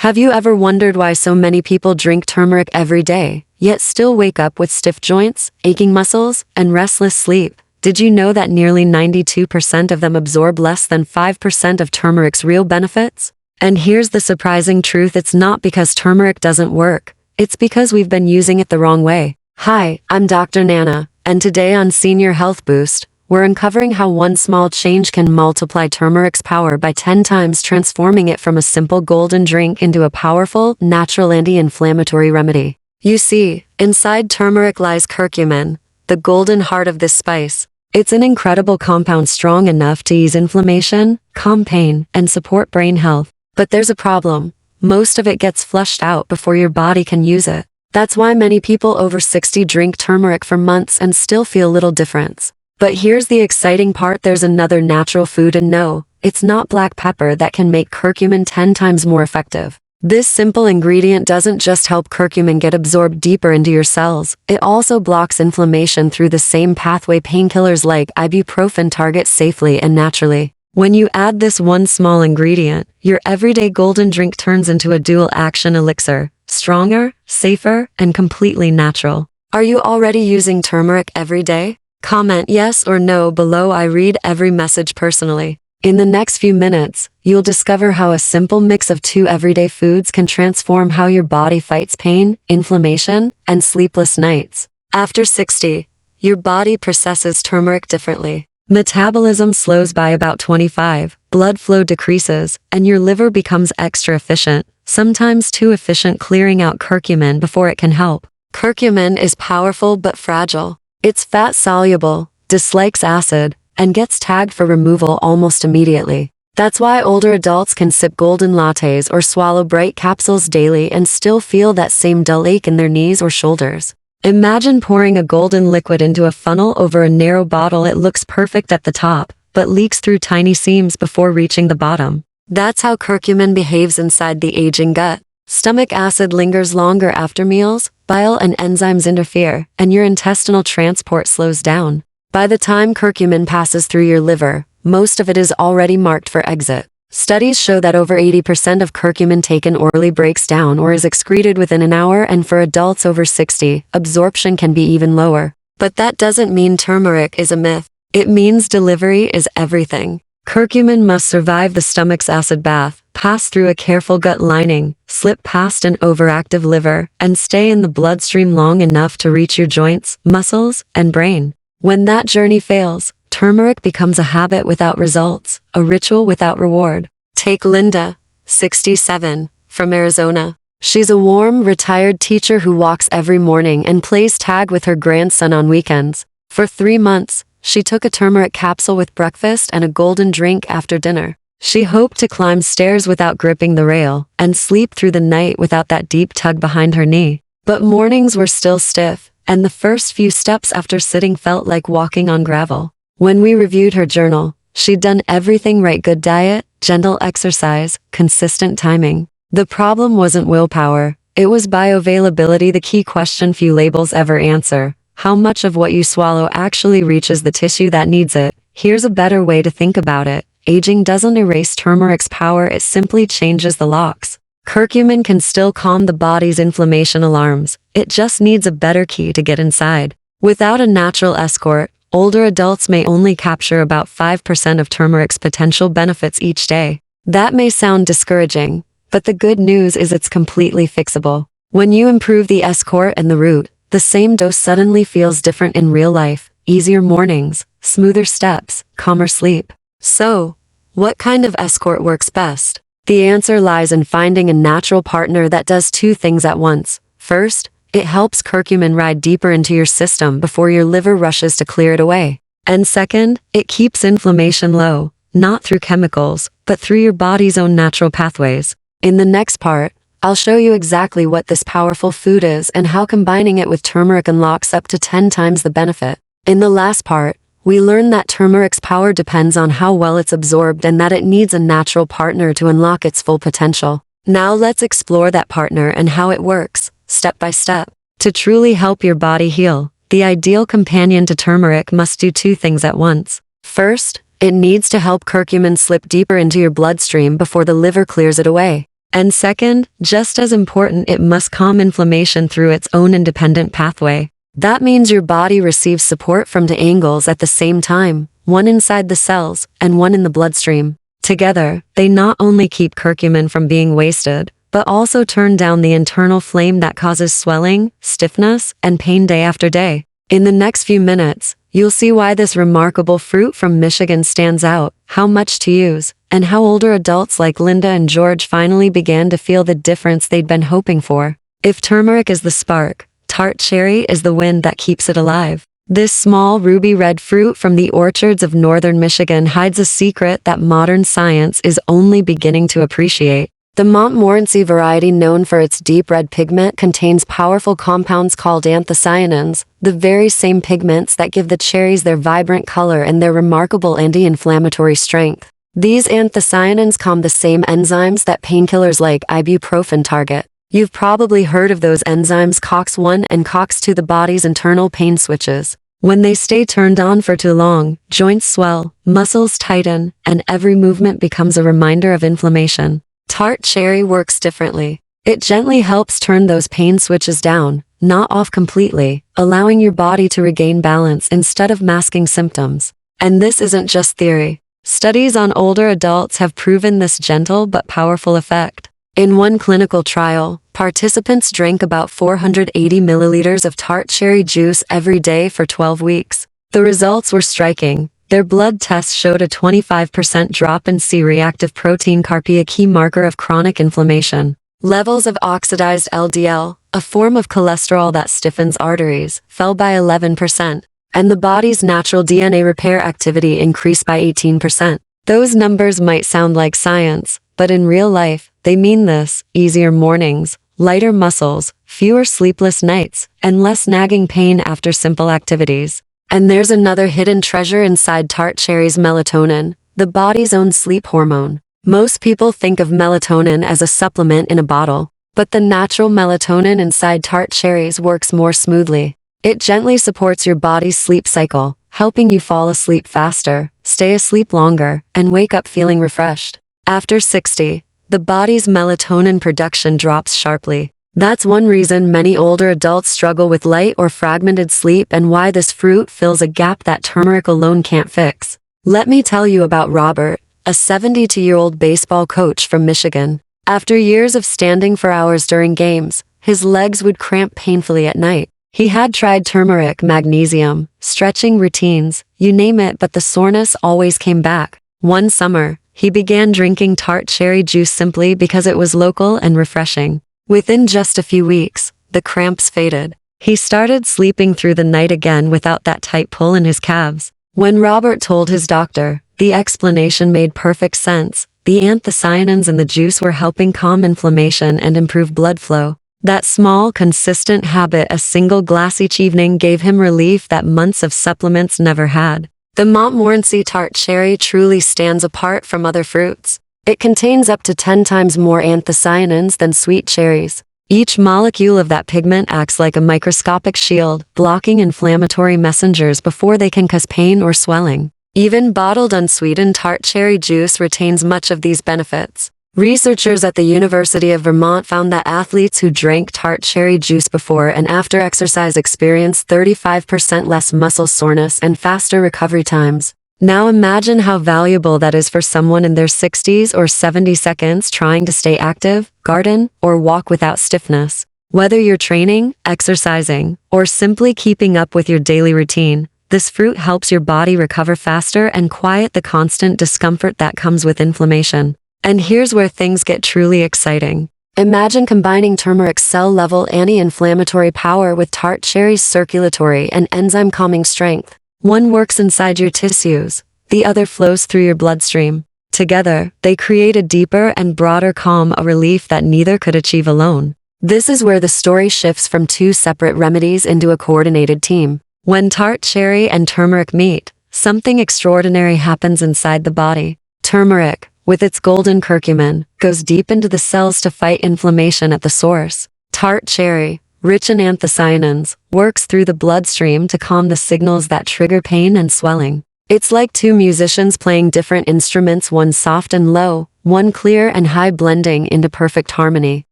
Have you ever wondered why so many people drink turmeric every day, yet still wake up with stiff joints, aching muscles, and restless sleep? Did you know that nearly 92% of them absorb less than 5% of turmeric's real benefits? And here's the surprising truth: it's not because turmeric doesn't work, it's because we've been using it the wrong way. Hi, I'm Dr. Nana, and today on Senior Health Boost, we're uncovering how one small change can multiply turmeric's power by 10 times, transforming it from a simple golden drink into a powerful, natural anti-inflammatory remedy. You see, inside turmeric lies curcumin, the golden heart of this spice. It's an incredible compound strong enough to ease inflammation, calm pain, and support brain health. But there's a problem. Most of it gets flushed out before your body can use it. That's why many people over 60 drink turmeric for months and still feel little difference. But here's the exciting part: there's another natural food, and no, it's not black pepper, that can make curcumin 10 times more effective. This simple ingredient doesn't just help curcumin get absorbed deeper into your cells, it also blocks inflammation through the same pathway painkillers like ibuprofen target safely and naturally. When you add this one small ingredient, your everyday golden drink turns into a dual-action elixir, stronger, safer, and completely natural. Are you already using turmeric every day? Comment yes or no below. I read every message personally. In the next few minutes, you'll discover how a simple mix of 2 everyday foods can transform how your body fights pain, inflammation, and sleepless nights. After 60, your body processes turmeric differently. Metabolism slows by about 25, blood flow decreases, and your liver becomes extra efficient, sometimes too efficient, clearing out curcumin before it can help. Curcumin is powerful but fragile. It's fat-soluble, dislikes acid, and gets tagged for removal almost immediately. That's why older adults can sip golden lattes or swallow bright capsules daily and still feel that same dull ache in their knees or shoulders. Imagine pouring a golden liquid into a funnel over a narrow bottle. It looks perfect at the top, but leaks through tiny seams before reaching the bottom. That's how curcumin behaves inside the aging gut. Stomach acid lingers longer after meals, bile and enzymes interfere, and your intestinal transport slows down. By the time curcumin passes through your liver, most of it is already marked for exit. Studies show that over 80% of curcumin taken orally breaks down or is excreted within an hour, and for adults over 60, absorption can be even lower. But that doesn't mean turmeric is a myth. It means delivery is everything. Curcumin must survive the stomach's acid bath, pass through a careful gut lining, slip past an overactive liver, and stay in the bloodstream long enough to reach your joints, muscles, and brain. When that journey fails, turmeric becomes a habit without results, a ritual without reward. Take Linda, 67, from Arizona. She's a warm, retired teacher who walks every morning and plays tag with her grandson on weekends. For 3 months, she took a turmeric capsule with breakfast and a golden drink after dinner. She hoped to climb stairs without gripping the rail and sleep through the night without that deep tug behind her knee. But mornings were still stiff, and the first few steps after sitting felt like walking on gravel. When we reviewed her journal, she'd done everything right: good diet, gentle exercise, consistent timing. The problem wasn't willpower, it was bioavailability, the key question few labels ever answer. How much of what you swallow actually reaches the tissue that needs it? Here's a better way to think about it. Aging doesn't erase turmeric's power, it simply changes the locks. Curcumin can still calm the body's inflammation alarms, it just needs a better key to get inside. Without a natural escort, older adults may only capture about 5% of turmeric's potential benefits each day. That may sound discouraging, but the good news is it's completely fixable. When you improve the escort and the root, the same dose suddenly feels different in real life: easier mornings, smoother steps, calmer sleep. So, what kind of escort works best? The answer lies in finding a natural partner that does 2 things at once. First, it helps curcumin ride deeper into your system before your liver rushes to clear it away. And second, it keeps inflammation low, not through chemicals, but through your body's own natural pathways. In the next part, I'll show you exactly what this powerful food is and how combining it with turmeric unlocks up to 10 times the benefit. In the last part, we learn that turmeric's power depends on how well it's absorbed and that it needs a natural partner to unlock its full potential. Now let's explore that partner and how it works, step by step. To truly help your body heal, the ideal companion to turmeric must do 2 things at once. First, it needs to help curcumin slip deeper into your bloodstream before the liver clears it away. And second, just as important, it must calm inflammation through its own independent pathway. That means your body receives support from two angles at the same time, one inside the cells and one in the bloodstream. Together, they not only keep curcumin from being wasted, but also turn down the internal flame that causes swelling, stiffness, and pain day after day. In the next few minutes, you'll see why this remarkable fruit from Michigan stands out, how much to use, and how older adults like Linda and George finally began to feel the difference they'd been hoping for. If turmeric is the spark, tart cherry is the wind that keeps it alive. This small ruby red fruit from the orchards of northern Michigan hides a secret that modern science is only beginning to appreciate. The Montmorency variety, known for its deep red pigment, contains powerful compounds called anthocyanins, the very same pigments that give the cherries their vibrant color and their remarkable anti-inflammatory strength. These anthocyanins calm the same enzymes that painkillers like ibuprofen target. You've probably heard of those enzymes COX-1 and COX-2, the body's internal pain switches. When they stay turned on for too long, joints swell, muscles tighten, and every movement becomes a reminder of inflammation. Tart cherry works differently. It gently helps turn those pain switches down, not off completely, allowing your body to regain balance instead of masking symptoms. And this isn't just theory. Studies on older adults have proven this gentle but powerful effect. In one clinical trial, participants drank about 480 milliliters of tart cherry juice every day for 12 weeks. The results were striking. Their blood tests showed a 25% drop in C-reactive protein CRP, a key marker of chronic inflammation. Levels of oxidized LDL, a form of cholesterol that stiffens arteries, fell by 11%, and the body's natural DNA repair activity increased by 18%. Those numbers might sound like science, but in real life, they mean this: easier mornings, lighter muscles, fewer sleepless nights, and less nagging pain after simple activities. And there's another hidden treasure inside tart cherries: melatonin, the body's own sleep hormone. Most people think of melatonin as a supplement in a bottle, but the natural melatonin inside tart cherries works more smoothly. It gently supports your body's sleep cycle, helping you fall asleep faster, stay asleep longer, and wake up feeling refreshed. After 60, the body's melatonin production drops sharply. That's one reason many older adults struggle with light or fragmented sleep, and why this fruit fills a gap that turmeric alone can't fix. Let me tell you about Robert, a 72-year-old baseball coach from Michigan. After years of standing for hours during games, his legs would cramp painfully at night. He had tried turmeric, magnesium, stretching routines, you name it, but the soreness always came back. One summer, he began drinking tart cherry juice simply because it was local and refreshing. Within just a few weeks, the cramps faded. He started sleeping through the night again without that tight pull in his calves. When Robert told his doctor, the explanation made perfect sense. The anthocyanins in the juice were helping calm inflammation and improve blood flow. That small, consistent habit, a single glass each evening, gave him relief that months of supplements never had. The Montmorency tart cherry truly stands apart from other fruits. It contains up to 10 times more anthocyanins than sweet cherries. Each molecule of that pigment acts like a microscopic shield, blocking inflammatory messengers before they can cause pain or swelling. Even bottled unsweetened tart cherry juice retains much of these benefits. Researchers at the University of Vermont found that athletes who drank tart cherry juice before and after exercise experienced 35% less muscle soreness and faster recovery times. Now imagine how valuable that is for someone in their 60s or 70s trying to stay active, garden, or walk without stiffness. Whether you're training, exercising, or simply keeping up with your daily routine, this fruit helps your body recover faster and quiet the constant discomfort that comes with inflammation. And here's where things get truly exciting. Imagine combining turmeric's cell-level anti-inflammatory power with tart cherry's circulatory and enzyme-calming strength. One works inside your tissues, the other flows through your bloodstream. Together, they create a deeper and broader calm, a relief that neither could achieve alone. This is where the story shifts from two separate remedies into a coordinated team. When tart cherry and turmeric meet, something extraordinary happens inside the body. Turmeric, with its golden curcumin, goes deep into the cells to fight inflammation at the source. Tart cherry, rich in anthocyanins, works through the bloodstream to calm the signals that trigger pain and swelling. It's like two musicians playing different instruments, one soft and low, one clear and high blending into perfect harmony.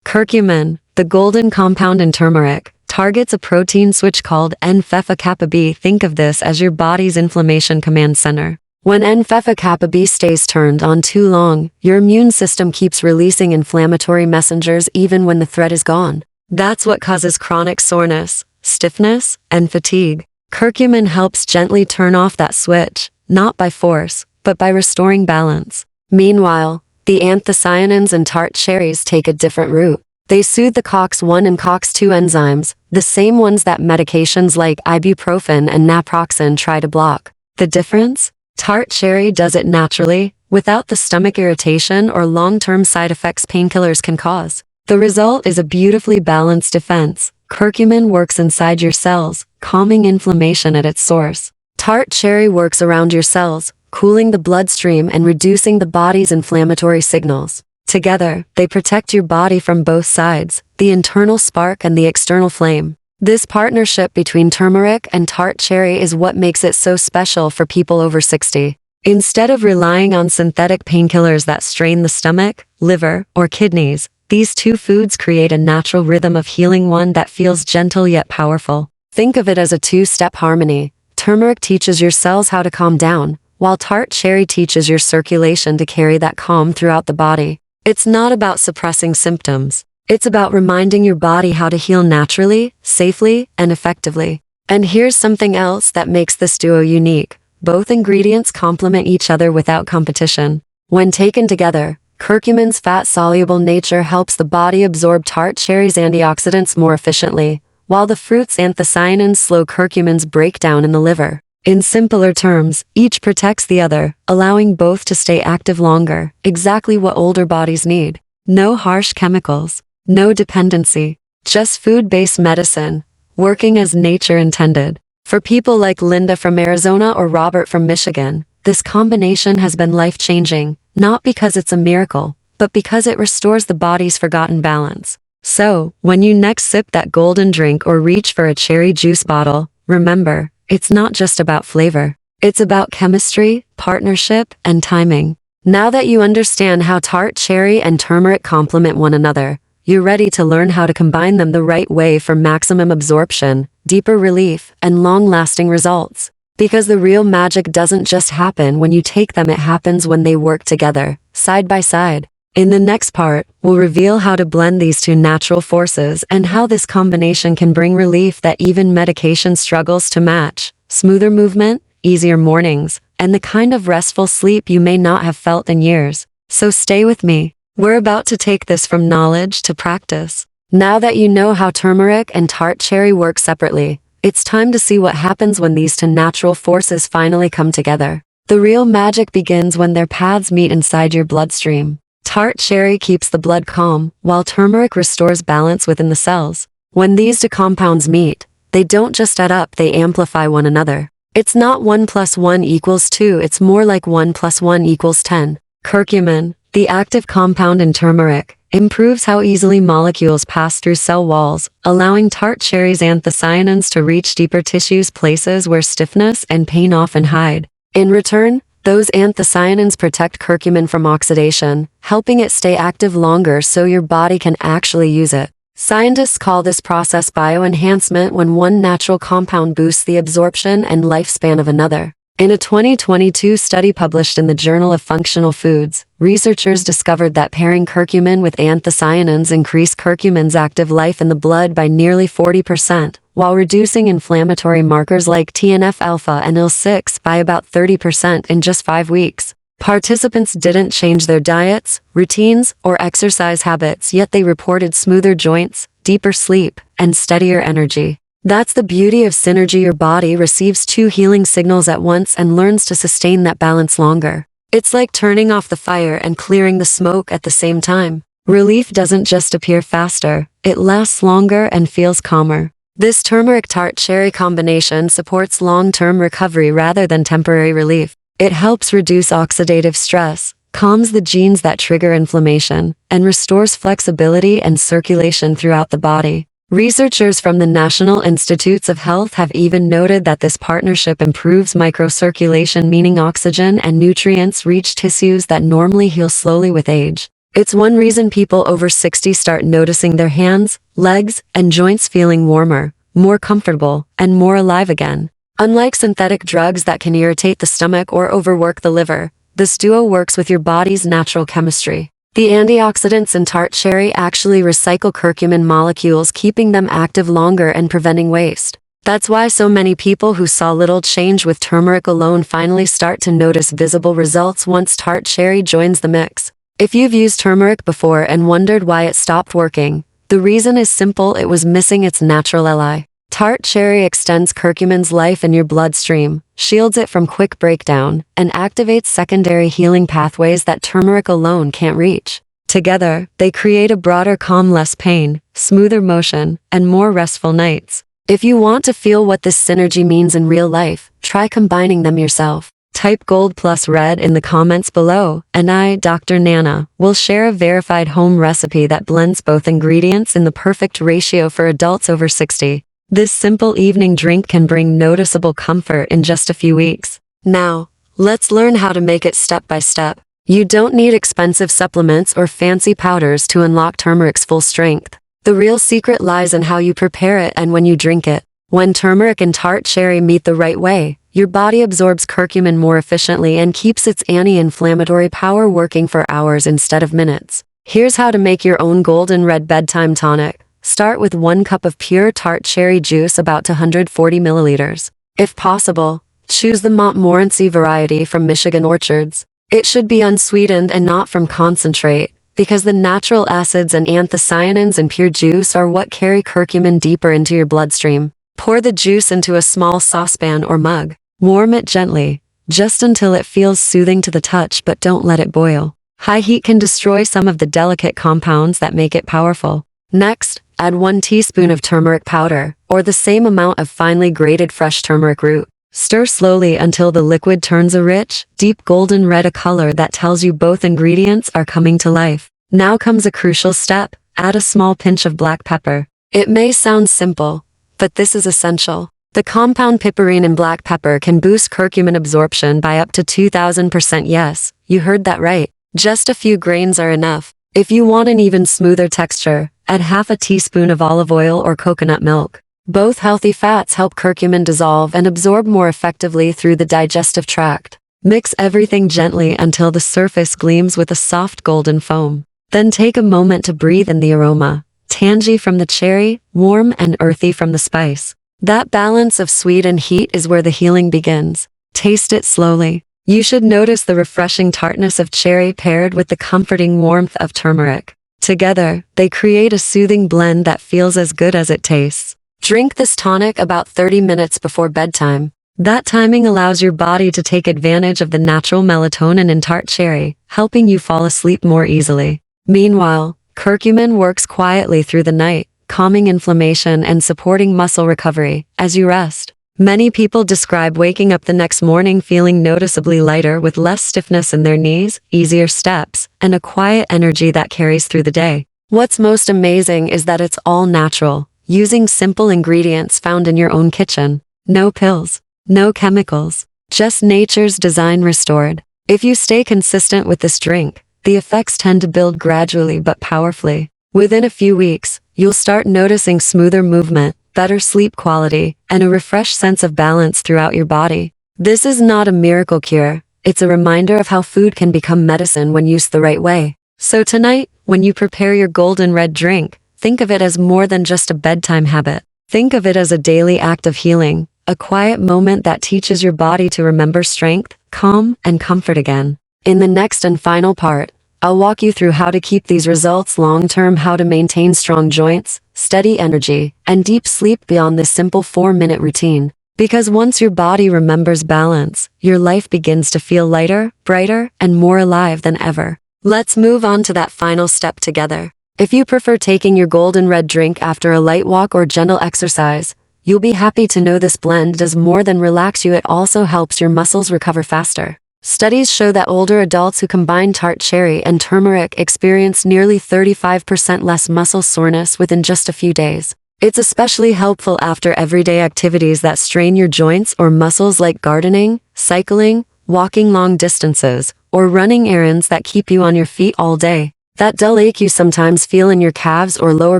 Curcumin, the golden compound in turmeric, targets a protein switch called N-phenpha-kappa B. Think of this as your body's inflammation command center. When N-phenpha-kappa B stays turned on too long, your immune system keeps releasing inflammatory messengers even when the threat is gone. That's what causes chronic soreness, stiffness, and fatigue. Curcumin helps gently turn off that switch, not by force, but by restoring balance. Meanwhile, the anthocyanins in tart cherries take a different route. They soothe the COX-1 and COX-2 enzymes, the same ones that medications like ibuprofen and naproxen try to block. The difference? Tart cherry does it naturally, without the stomach irritation or long-term side effects painkillers can cause. The result is a beautifully balanced defense. Curcumin works inside your cells, calming inflammation at its source. Tart cherry works around your cells, cooling the bloodstream and reducing the body's inflammatory signals. Together, they protect your body from both sides, the internal spark and the external flame. This partnership between turmeric and tart cherry is what makes it so special for people over 60. Instead of relying on synthetic painkillers that strain the stomach, liver, or kidneys, these two foods create a natural rhythm of healing, one that feels gentle yet powerful. Think of it as a two-step harmony. Turmeric teaches your cells how to calm down, while tart cherry teaches your circulation to carry that calm throughout the body. It's not about suppressing symptoms. It's about reminding your body how to heal naturally, safely, and effectively. And here's something else that makes this duo unique. Both ingredients complement each other without competition. When taken together, curcumin's fat-soluble nature helps the body absorb tart cherry's antioxidants more efficiently, while the fruit's anthocyanins slow curcumin's breakdown in the liver. In simpler terms, each protects the other, allowing both to stay active longer, exactly what older bodies need. No harsh chemicals. No dependency, just food-based medicine, working as nature intended. For people like Linda from Arizona or Robert from Michigan, this combination has been life-changing, not because it's a miracle, but because it restores the body's forgotten balance. So, when you next sip that golden drink or reach for a cherry juice bottle, remember, it's not just about flavor. It's about chemistry, partnership, and timing. Now that you understand how tart cherry and turmeric complement one another, you're ready to learn how to combine them the right way for maximum absorption, deeper relief, and long-lasting results. Because the real magic doesn't just happen when you take them, it happens when they work together, side by side. In the next part, we'll reveal how to blend these two natural forces and how this combination can bring relief that even medication struggles to match, smoother movement, easier mornings, and the kind of restful sleep you may not have felt in years. So stay with me. We're about to take this from knowledge to practice. Now that you know how turmeric and tart cherry work separately, it's time to see what happens when these two natural forces finally come together. The real magic begins when their paths meet inside your bloodstream. Tart cherry keeps the blood calm, while turmeric restores balance within the cells. When these two compounds meet, they don't just add up, they amplify one another. It's not 1 + 1 = 2, it's more like 1 + 1 = 10. Curcumin, the active compound in turmeric, improves how easily molecules pass through cell walls, allowing tart cherry's anthocyanins to reach deeper tissues, places where stiffness and pain often hide. In return, those anthocyanins protect curcumin from oxidation, helping it stay active longer so your body can actually use it. Scientists call this process bioenhancement, when one natural compound boosts the absorption and lifespan of another. In a 2022 study published in the Journal of Functional Foods, researchers discovered that pairing curcumin with anthocyanins increased curcumin's active life in the blood by nearly 40%, while reducing inflammatory markers like TNF-alpha and IL-6 by about 30% in just 5 weeks. Participants didn't change their diets, routines, or exercise habits, yet they reported smoother joints, deeper sleep, and steadier energy. That's the beauty of synergy. Your body receives two healing signals at once and learns to sustain that balance longer. It's like turning off the fire and clearing the smoke at the same time. Relief doesn't just appear faster, it lasts longer and feels calmer. This turmeric tart cherry combination supports long-term recovery rather than temporary relief. It helps reduce oxidative stress, calms the genes that trigger inflammation, and restores flexibility and circulation throughout the body. Researchers from the National Institutes of Health have even noted that this partnership improves microcirculation, meaning oxygen and nutrients reach tissues that normally heal slowly with age. It's one reason people over 60 start noticing their hands, legs, and joints feeling warmer, more comfortable, and more alive again. Unlike synthetic drugs that can irritate the stomach or overwork the liver, this duo works with your body's natural chemistry. The antioxidants in tart cherry actually recycle curcumin molecules, keeping them active longer and preventing waste. That's why so many people who saw little change with turmeric alone finally start to notice visible results once tart cherry joins the mix. If you've used turmeric before and wondered why it stopped working, the reason is simple: it was missing its natural ally. Tart cherry extends curcumin's life in your bloodstream, shields it from quick breakdown, and activates secondary healing pathways that turmeric alone can't reach. Together, they create a broader calm, less pain, smoother motion, and more restful nights. If you want to feel what this synergy means in real life, try combining them yourself. Type gold plus red in the comments below, and I, Dr. Nana, will share a verified home recipe that blends both ingredients in the perfect ratio for adults over 60. This simple evening drink can bring noticeable comfort in just a few weeks. Now, let's learn how to make it step by step. You don't need expensive supplements or fancy powders to unlock turmeric's full strength. The real secret lies in how you prepare it and when you drink it. When turmeric and tart cherry meet the right way, your body absorbs curcumin more efficiently and keeps its anti-inflammatory power working for hours instead of minutes. Here's how to make your own golden red bedtime tonic. Start with 1 cup of pure tart cherry juice, about 240 milliliters. If possible, choose the Montmorency variety from Michigan orchards. It should be unsweetened and not from concentrate, because the natural acids and anthocyanins in pure juice are what carry curcumin deeper into your bloodstream. Pour the juice into a small saucepan or mug. Warm it gently, just until it feels soothing to the touch, but don't let it boil. High heat can destroy some of the delicate compounds that make it powerful. Next, add 1 teaspoon of turmeric powder, or the same amount of finely grated fresh turmeric root. Stir slowly until the liquid turns a rich, deep golden red, a color that tells you both ingredients are coming to life. Now comes a crucial step: add a small pinch of black pepper. It may sound simple, but this is essential. The compound piperine in black pepper can boost curcumin absorption by up to 2,000%. Yes, you heard that right. Just a few grains are enough. If you want an even smoother texture, add half a teaspoon of olive oil or coconut milk. Both healthy fats help curcumin dissolve and absorb more effectively through the digestive tract. Mix everything gently until the surface gleams with a soft golden foam. Then take a moment to breathe in the aroma. Tangy from the cherry, warm and earthy from the spice. That balance of sweet and heat is where the healing begins. Taste it slowly. You should notice the refreshing tartness of cherry paired with the comforting warmth of turmeric. Together, they create a soothing blend that feels as good as it tastes. Drink this tonic about 30 minutes before bedtime. That timing allows your body to take advantage of the natural melatonin in tart cherry, helping you fall asleep more easily. Meanwhile, curcumin works quietly through the night, calming inflammation and supporting muscle recovery as you rest. Many people describe waking up the next morning feeling noticeably lighter, with less stiffness in their knees, easier steps, and a quiet energy that carries through the day. What's most amazing is that it's all natural, using simple ingredients found in your own kitchen. No pills, no chemicals, just nature's design restored. If you stay consistent with this drink, the effects tend to build gradually but powerfully. Within a few weeks, you'll start noticing smoother movement, better sleep quality, and a refreshed sense of balance throughout your body. This is not a miracle cure. It's a reminder of how food can become medicine when used the right way. So tonight, when you prepare your golden red drink, think of it as more than just a bedtime habit. Think of it as a daily act of healing, a quiet moment that teaches your body to remember strength, calm, and comfort again. In the next and final part, I'll walk you through how to keep these results long-term, how to maintain strong joints, steady energy, and deep sleep beyond this simple 4-minute routine. Because once your body remembers balance, your life begins to feel lighter, brighter, and more alive than ever. Let's move on to that final step together. If you prefer taking your golden red drink after a light walk or gentle exercise, you'll be happy to know this blend does more than relax you, it also helps your muscles recover faster. Studies show that older adults who combine tart cherry and turmeric experience nearly 35% less muscle soreness within just a few days. It's especially helpful after everyday activities that strain your joints or muscles like gardening, cycling, walking long distances, or running errands that keep you on your feet all day. That dull ache you sometimes feel in your calves or lower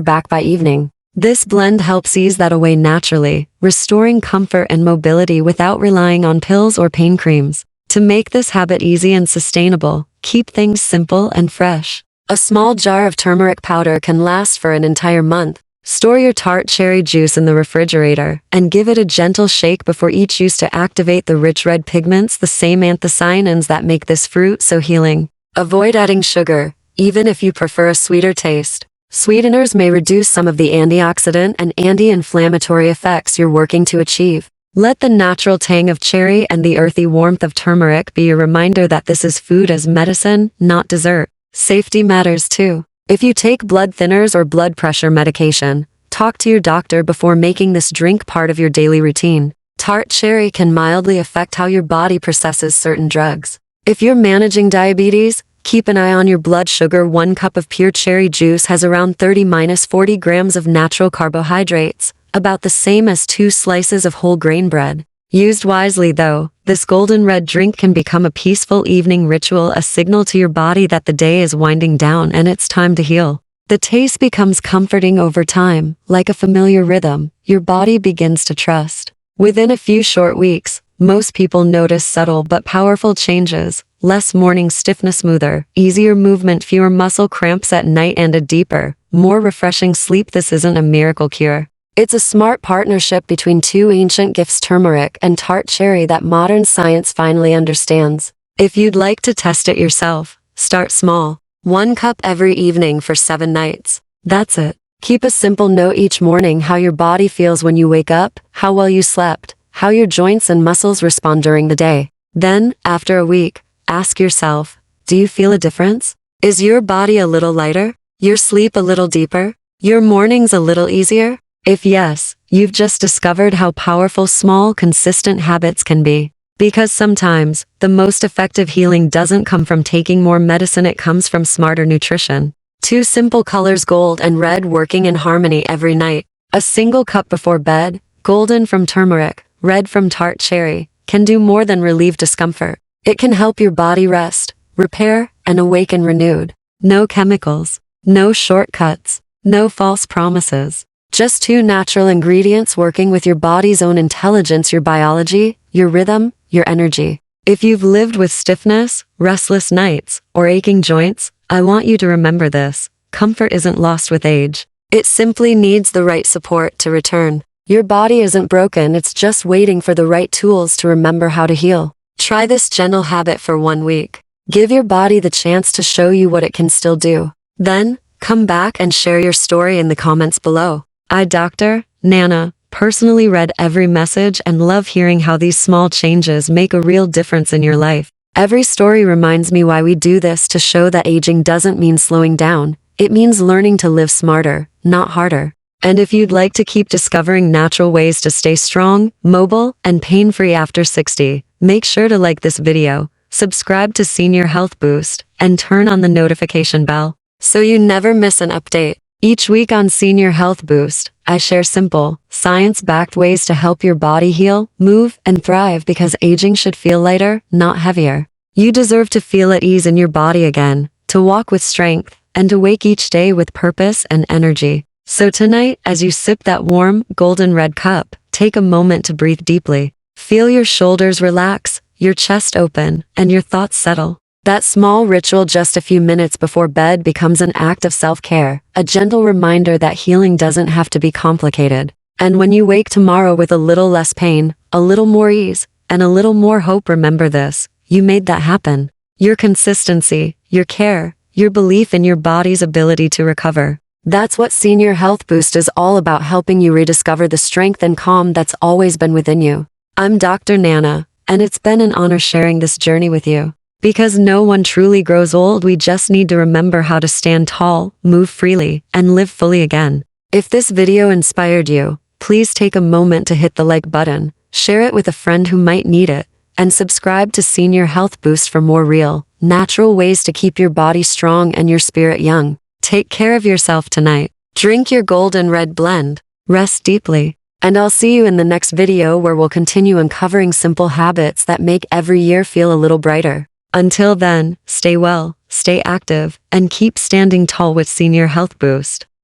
back by evening. This blend helps ease that away naturally, restoring comfort and mobility without relying on pills or pain creams. To make this habit easy and sustainable, keep things simple and fresh. A small jar of turmeric powder can last for an entire month. Store your tart cherry juice in the refrigerator and give it a gentle shake before each use to activate the rich red pigments, the same anthocyanins that make this fruit so healing. Avoid adding sugar, even if you prefer a sweeter taste. Sweeteners may reduce some of the antioxidant and anti-inflammatory effects you're working to achieve. Let the natural tang of cherry and the earthy warmth of turmeric be your reminder that this is food as medicine, not dessert. Safety matters too. If you take blood thinners or blood pressure medication, talk to your doctor before making this drink part of your daily routine. Tart cherry can mildly affect how your body processes certain drugs. If you're managing diabetes, keep an eye on your blood sugar. 1 cup of pure cherry juice has around 30–40 grams of natural carbohydrates, about the same as 2 slices of whole grain bread. Used wisely though, this golden red drink can become a peaceful evening ritual, a signal to your body that the day is winding down and it's time to heal. The taste becomes comforting over time, like a familiar rhythm your body begins to trust. Within a few short weeks, most people notice subtle but powerful changes: less morning stiffness, smoother, easier movement, fewer muscle cramps at night, and a deeper, more refreshing sleep. This isn't a miracle cure. It's a smart partnership between 2 ancient gifts, turmeric and tart cherry, that modern science finally understands. If you'd like to test it yourself, start small. 1 cup every evening for 7 nights. That's it. Keep a simple note each morning: how your body feels when you wake up, how well you slept, how your joints and muscles respond during the day. Then, after a week, ask yourself, do you feel a difference? Is your body a little lighter? Your sleep a little deeper? Your mornings a little easier? If yes, you've just discovered how powerful small, consistent habits can be. Because sometimes, the most effective healing doesn't come from taking more medicine, it comes from smarter nutrition. 2 simple colors, gold and red, working in harmony every night. A single cup before bed, golden from turmeric, red from tart cherry, can do more than relieve discomfort. It can help your body rest, repair, and awaken renewed. No chemicals, no shortcuts, no false promises. Just 2 natural ingredients working with your body's own intelligence, your biology, your rhythm, your energy. If you've lived with stiffness, restless nights, or aching joints, I want you to remember this: comfort isn't lost with age. It simply needs the right support to return. Your body isn't broken, it's just waiting for the right tools to remember how to heal. Try this gentle habit for 1 week. Give your body the chance to show you what it can still do. Then, come back and share your story in the comments below. I, Dr. Nana, personally read every message and love hearing how these small changes make a real difference in your life. Every story reminds me why we do this: to show that aging doesn't mean slowing down. It means learning to live smarter, not harder. And if you'd like to keep discovering natural ways to stay strong, mobile, and pain-free after 60, make sure to like this video, subscribe to Senior Health Boost, and turn on the notification bell so you never miss an update. Each week on Senior Health Boost, I share simple, science-backed ways to help your body heal, move, and thrive, because aging should feel lighter, not heavier. You deserve to feel at ease in your body again, to walk with strength, and to wake each day with purpose and energy. So tonight, as you sip that warm, golden red cup, take a moment to breathe deeply. Feel your shoulders relax, your chest open, and your thoughts settle. That small ritual just a few minutes before bed becomes an act of self-care, a gentle reminder that healing doesn't have to be complicated. And when you wake tomorrow with a little less pain, a little more ease, and a little more hope, remember this: you made that happen. Your consistency, your care, your belief in your body's ability to recover. That's what Senior Health Boost is all about, helping you rediscover the strength and calm that's always been within you. I'm Dr. Nana, and it's been an honor sharing this journey with you. Because no one truly grows old, we just need to remember how to stand tall, move freely, and live fully again. If this video inspired you, please take a moment to hit the like button, share it with a friend who might need it, and subscribe to Senior Health Boost for more real, natural ways to keep your body strong and your spirit young. Take care of yourself tonight. Drink your golden red blend. Rest deeply. And I'll see you in the next video where we'll continue uncovering simple habits that make every year feel a little brighter. Until then, stay well, stay active, and keep standing tall with Senior Health Boost.